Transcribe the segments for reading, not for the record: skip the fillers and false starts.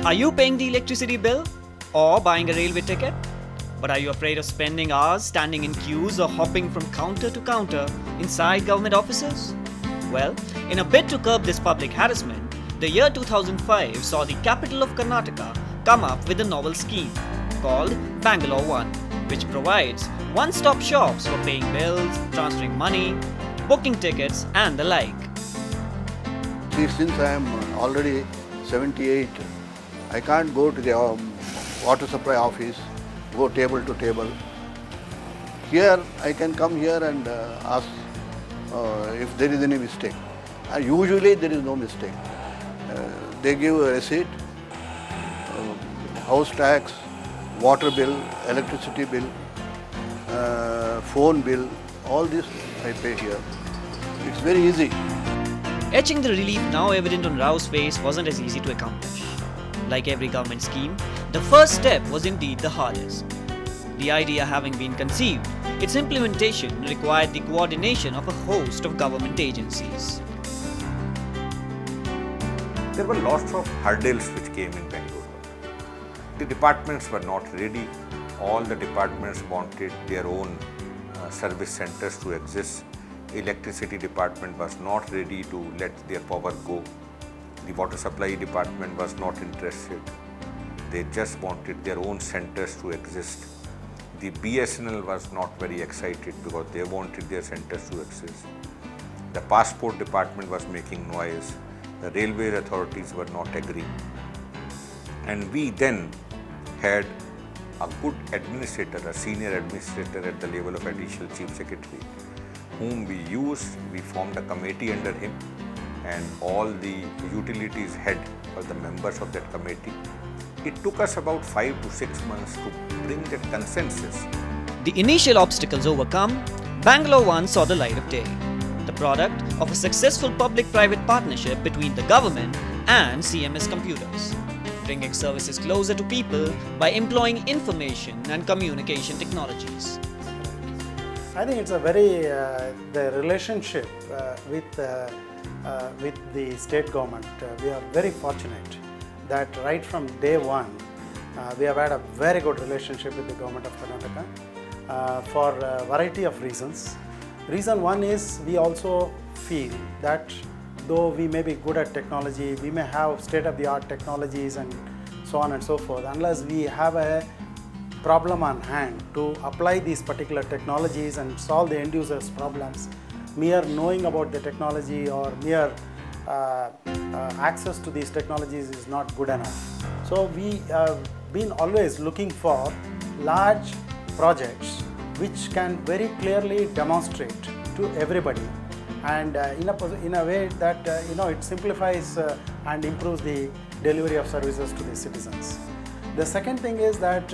Are you paying the electricity bill or buying a railway ticket? But are you afraid of spending hours standing in queues or hopping from counter to counter inside government offices? Well, in a bid to curb this public harassment, the year 2005 saw the capital of Karnataka come up with a novel scheme called Bangalore One, which provides one-stop shops for paying bills, transferring money, booking tickets and the like. See, since I am already 78, I can't go to the water supply office, go table to table. Here, I can come here and ask if there is any mistake. Usually, there is no mistake. They give a receipt, house tax, water bill, electricity bill, phone bill, all this I pay here. It's very easy. Etching the relief now evident on Rao's face wasn't as easy to accomplish. Like every government scheme, the first step was indeed the hardest. The idea having been conceived, its implementation required the coordination of a host of government agencies. There were lots of hurdles which came in Bangalore. The departments were not ready. All the departments wanted their own service centers to exist. Electricity department was not ready to let their power go. The water supply department was not interested. They just wanted their own centers to exist. The BSNL was not very excited because they wanted their centers to exist. The passport department was making noise. The railway authorities were not agreeing. And we then had a good administrator, a senior administrator at the level of additional chief secretary, whom we used. We formed a committee under him, and all the utilities head were the members of that committee. It took us about 5 to 6 months to bring that consensus. The initial obstacles overcome, Bangalore One saw the light of day. The product of a successful public-private partnership between the government and CMS computers, bringing services closer to people by employing information and communication technologies. I think it's a very, the relationship with the state government, we are very fortunate that right from day one, we have had a very good relationship with the government of Karnataka for a variety of reasons. Reason one is we also feel that though we may be good at technology, we may have state-of-the-art technologies and so on and so forth, unless we have a problem on hand to apply these particular technologies and solve the end users' problems, mere knowing about the technology or mere access to these technologies is not good enough. So we have been always looking for large projects which can very clearly demonstrate to everybody, and in a way that it simplifies and improves the delivery of services to the citizens. The second thing is that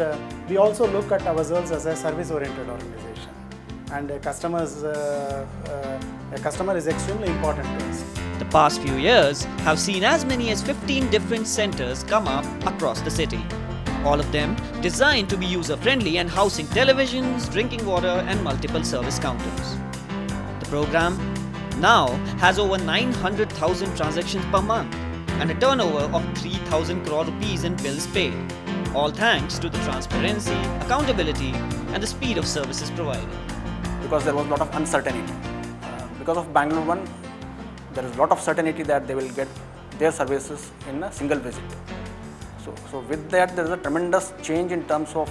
we also look at ourselves as a service-oriented organization, and a customer is extremely important to us. The past few years have seen as many as 15 different centers come up across the city. All of them designed to be user-friendly and housing televisions, drinking water and multiple service counters. The program now has over 900,000 transactions per month and a turnover of 3,000 crore rupees in bills paid, all thanks to the transparency, accountability and the speed of services provided. Because there was a lot of uncertainty. Because of Bangalore One, there is a lot of certainty that they will get their services in a single visit. So with that, there is a tremendous change in terms of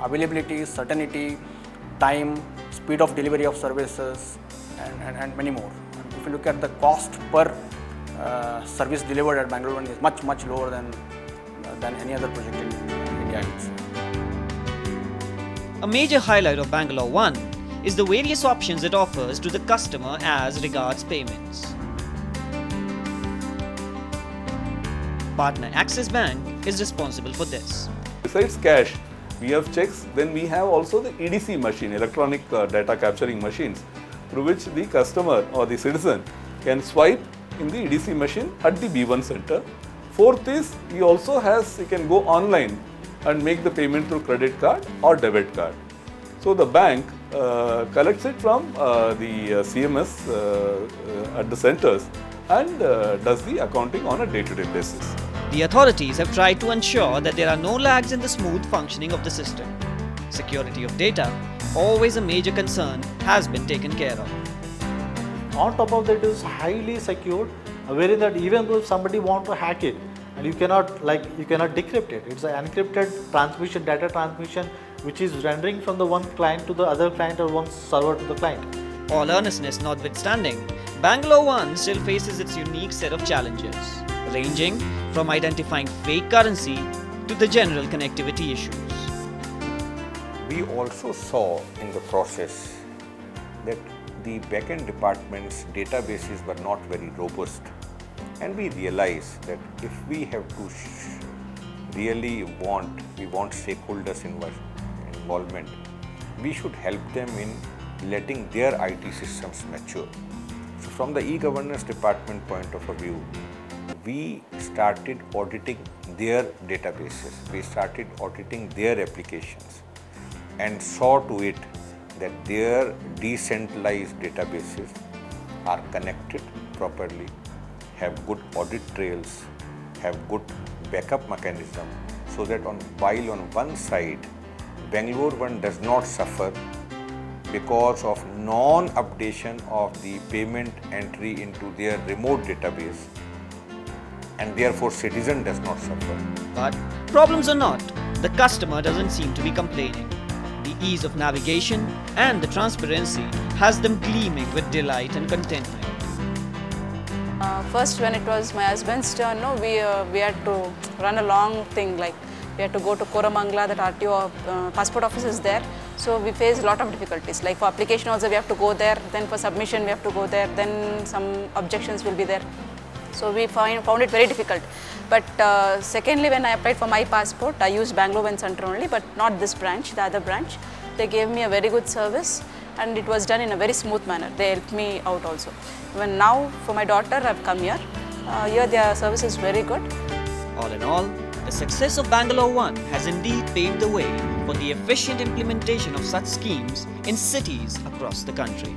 availability, certainty, time, speed of delivery of services, and many more. And if you look at the cost per service delivered at Bangalore One is much lower than any other project in India. A major highlight of Bangalore One is the various options it offers to the customer as regards payments. Partner Axis Bank is responsible for this. Besides cash, we have checks, then we have also the EDC machine, electronic data capturing machines, through which the customer or the citizen can swipe in the EDC machine at the B1 center. Fourth is, he can go online and make the payment through credit card or debit card. So the bank collects it from the CMS at the centers and does the accounting on a day-to-day basis. The authorities have tried to ensure that there are no lags in the smooth functioning of the system. Security of data, always a major concern, has been taken care of. On top of that, it is highly secured, wherein that even though somebody want to hack it, and you cannot decrypt it. It's an encrypted transmission, data transmission, which is rendering from the one client to the other client or one server to the client. All earnestness notwithstanding, Bangalore One still faces its unique set of challenges, ranging from identifying fake currency to the general connectivity issues. We also saw in the process that the back-end department's databases were not very robust, and we realized that if we have to we want stakeholders involvement, we should help them in letting their IT systems mature. So from the e-governance department point of view, we started auditing their databases, we started auditing their applications, and saw to it that their decentralized databases are connected properly, have good audit trails, have good backup mechanism, so that while on one side Bangalore One does not suffer because of non-updation of the payment entry into their remote database, and therefore citizen does not suffer. But problems or not, the customer doesn't seem to be complaining. The ease of navigation and the transparency has them gleaming with delight and contentment. First, when it was my husband's turn, we had to run a long thing, like we had to go to Koramangala, that RTO passport office is there. So we faced a lot of difficulties. Like for application also we have to go there, then for submission we have to go there, then some objections will be there. So we found it very difficult. But secondly, when I applied for my passport, I used Bangalore One Center only, but not this branch, the other branch. They gave me a very good service, and it was done in a very smooth manner. They helped me out also. Even now, for my daughter, I've come here. Here their service is very good. All in all, the success of Bangalore One has indeed paved the way for the efficient implementation of such schemes in cities across the country.